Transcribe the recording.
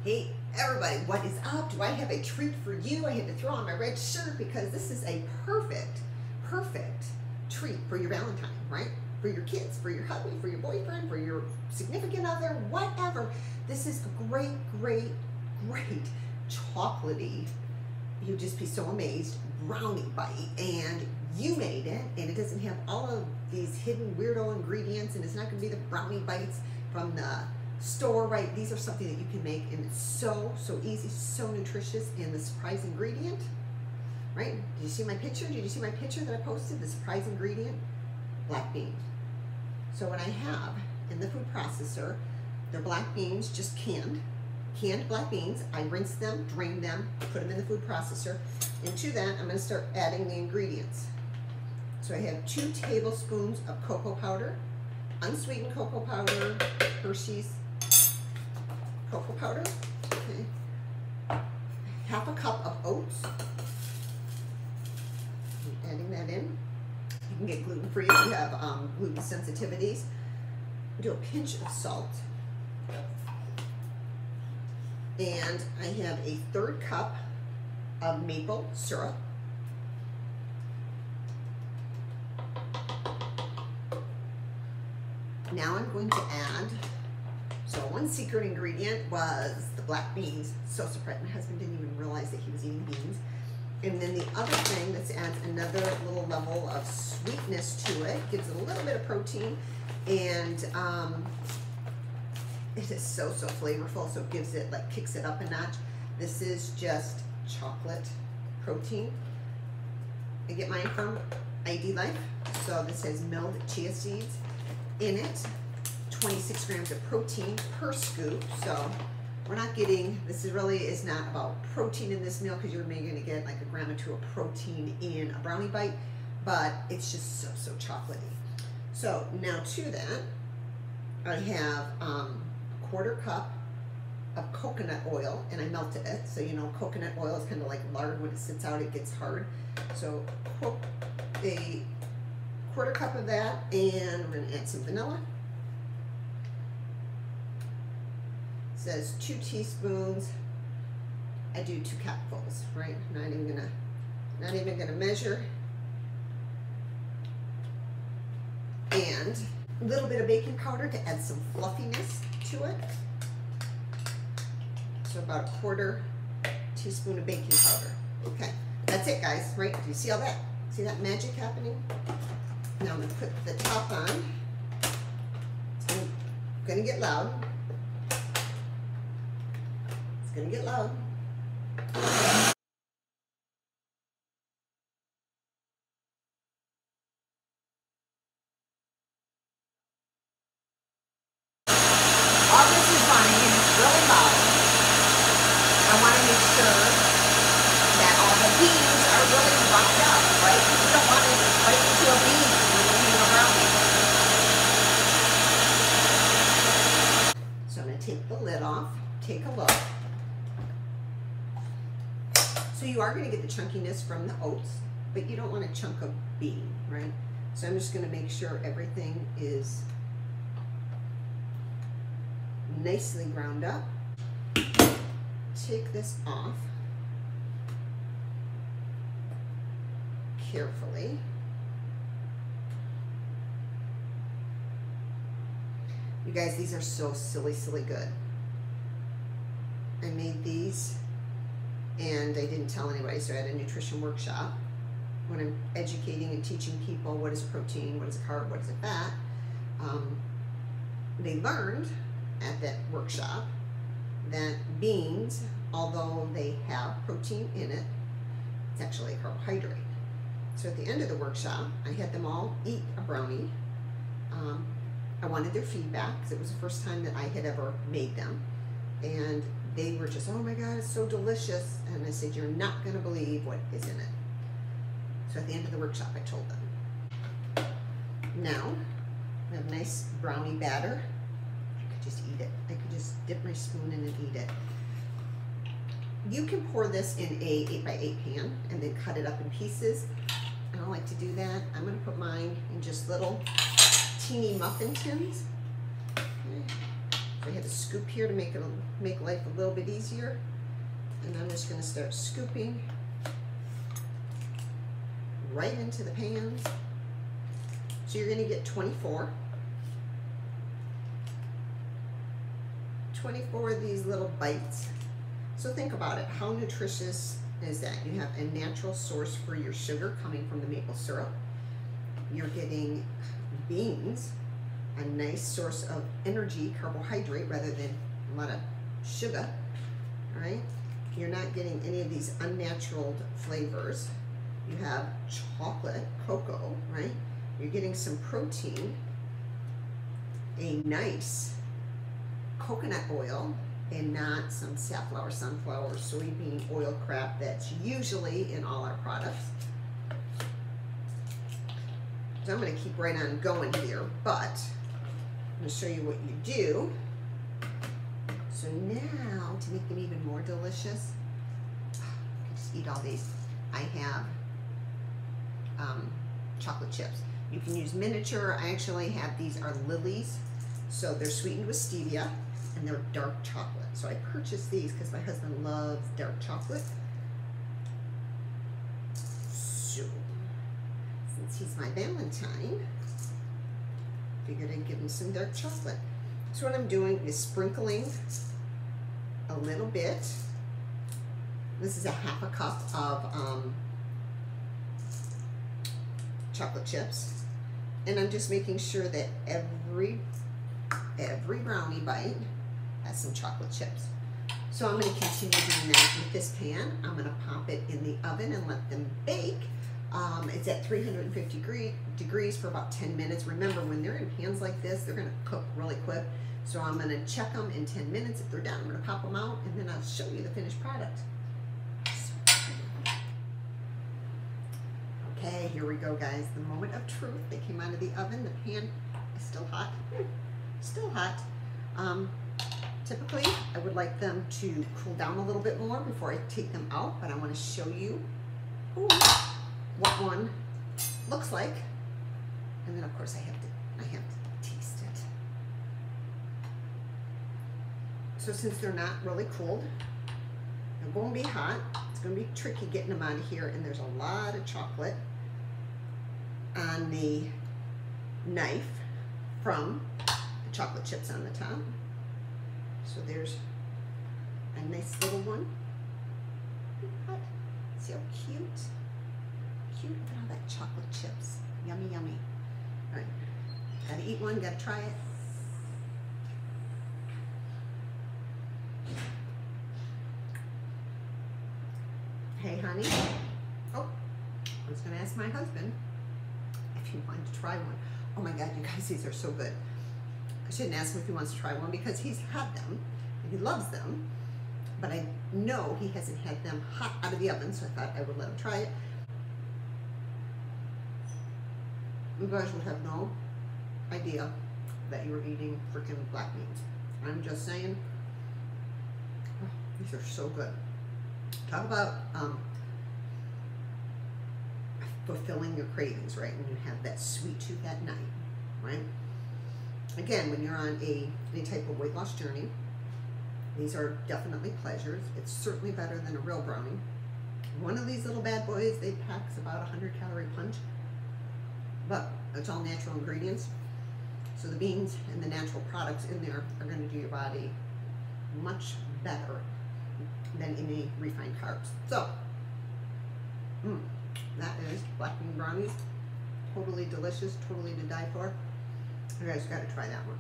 Hey everybody, what is up? Do I have a treat for you? I had to throw on my red shirt because this is a perfect treat for your Valentine, right? For your kids, for your hubby, for your boyfriend, for your significant other, whatever. This is a great chocolatey, you'd just be so amazed, brownie bite. And you made it, and it doesn't have all of these hidden weirdo ingredients, and it's not going to be the brownie bites from the store, right? These are something that you can make, and it's so easy, so nutritious, and the surprise ingredient, right? Did you see my picture? Did you see my picture that I posted? The surprise ingredient, black beans. So what I have in the food processor, they're black beans, just canned black beans. I rinse them, drain them, put them in the food processor. And to that, I'm going to start adding the ingredients. So I have 2 tablespoons of cocoa powder, unsweetened cocoa powder, Hershey's cocoa powder, okay. Half a cup of oats. I'm adding that in. You can get gluten-free if you have gluten sensitivities. Do a pinch of salt. And I have a 1/3 cup of maple syrup. Now I'm going to add, so one secret ingredient was the black beans. So surprised, my husband didn't even realize that he was eating beans. And then the other thing that adds another little level of sweetness to it, gives it a little bit of protein, and it is so flavorful, so it gives it, like, kicks it up a notch. This is just chocolate protein. I get mine from IDLife, so this has milled chia seeds in it, 26 grams of protein per scoop. So we're not getting, this is not about protein in this meal, because you're maybe going to get like 1 gram or 2 of protein in a brownie bite, but it's just so chocolatey. So now to that, I have a 1/4 cup of coconut oil, and I melted it. So you know, coconut oil is kind of like lard. When it sits out, it gets hard. So a 1/4 cup of that, and we're going to add some vanilla. It says 2 teaspoons. I do 2 cupfuls, right? Not even gonna measure. And a little bit of baking powder to add some fluffiness to it. So about a 1/4 teaspoon of baking powder. Okay, that's it, guys. Right? Do you see all that? See that magic happening? Now I'm going to put the top on. It's going to get loud. It's going to get loud. All this is running and it's really loud. I want to make sure that all the beans are really rocked up, right? You don't want to bite into a bean when you're eating a brownie. So I'm going to take the lid off, take a look. So you are going to get the chunkiness from the oats, but you don't want a chunk of bean, right? So I'm just going to make sure everything is nicely ground up. Take this off carefully. You guys, these are so silly good. I made these and I didn't tell anybody, so I had a nutrition workshop when I'm educating and teaching people what is protein, what is a carb, what is a fat. They learned at that workshop that beans, although they have protein in it, it's actually a carbohydrate. So at the end of the workshop, I had them all eat a brownie. I wanted their feedback because it was the first time that I had ever made them. And they were just, oh my God, it's so delicious. And I said, you're not going to believe what is in it. So at the end of the workshop, I told them. Now, we have nice brownie batter. Just eat it. I could just dip my spoon in and eat it. You can pour this in a 8x8 pan and then cut it up in pieces. I don't like to do that. I'm going to put mine in just little teeny muffin tins. Okay. So I had a scoop here to make life a little bit easier. And I'm just going to start scooping right into the pans. So you're going to get 24 of these little bites. So think about it. How nutritious is that? You have a natural source for your sugar coming from the maple syrup. You're getting beans, a nice source of energy, carbohydrate, rather than a lot of sugar, all right? You're not getting any of these unnatural flavors. You have chocolate, cocoa, right? You're getting some protein, a nice coconut oil, and not some safflower, sunflower, soybean oil crap that's usually in all our products. So I'm going to keep right on going here, but I'm going to show you what you do. So now, to make them even more delicious, I can just eat all these. I have chocolate chips. You can use miniature. I actually have, these are Lily's, so they're sweetened with stevia, and they're dark chocolate. So I purchased these because my husband loves dark chocolate. So, since he's my Valentine, figured I'd give him some dark chocolate. So what I'm doing is sprinkling a little bit. This is a half a cup of chocolate chips. And I'm just making sure that every brownie bite has some chocolate chips. So I'm going to continue doing that with this pan. I'm going to pop it in the oven and let them bake. It's at 350 degrees for about 10 minutes. Remember, when they're in pans like this, they're going to cook really quick. So I'm going to check them in 10 minutes. If they're done, I'm going to pop them out, and then I'll show you the finished product. Okay, here we go, guys. The moment of truth. They came out of the oven. The pan is still hot. Still hot. Typically, I would like them to cool down a little bit more before I take them out, but I want to show you what one looks like. And then, of course, I have to taste it. So since they're not really cooled, they're going to be hot. It's going to be tricky getting them out of here, and there's a lot of chocolate on the knife from the chocolate chips on the top. So there's a nice little one. See how cute? Cute. Look at all that chocolate chips. Yummy, yummy. All right. Gotta eat one, gotta try it. Hey, honey. Oh, I was gonna ask my husband if he wanted to try one. Oh my God, you guys, these are so good. I shouldn't ask him if he wants to try one because he's had them and he loves them, but I know he hasn't had them hot out of the oven, so I thought I would let him try it. You guys would have no idea that you were eating freaking black beans. I'm just saying, oh, these are so good. Talk about fulfilling your cravings, right? When you have that sweet tooth at night, right? Again, when you're on any type of weight loss journey, these are definitely pleasures. It's certainly better than a real brownie. One of these little bad boys, they packs about a 100-calorie punch, but it's all natural ingredients. So the beans and the natural products in there are going to do your body much better than any refined carbs. So, that is black bean brownies. Totally delicious, totally to die for. You guys got to try that one.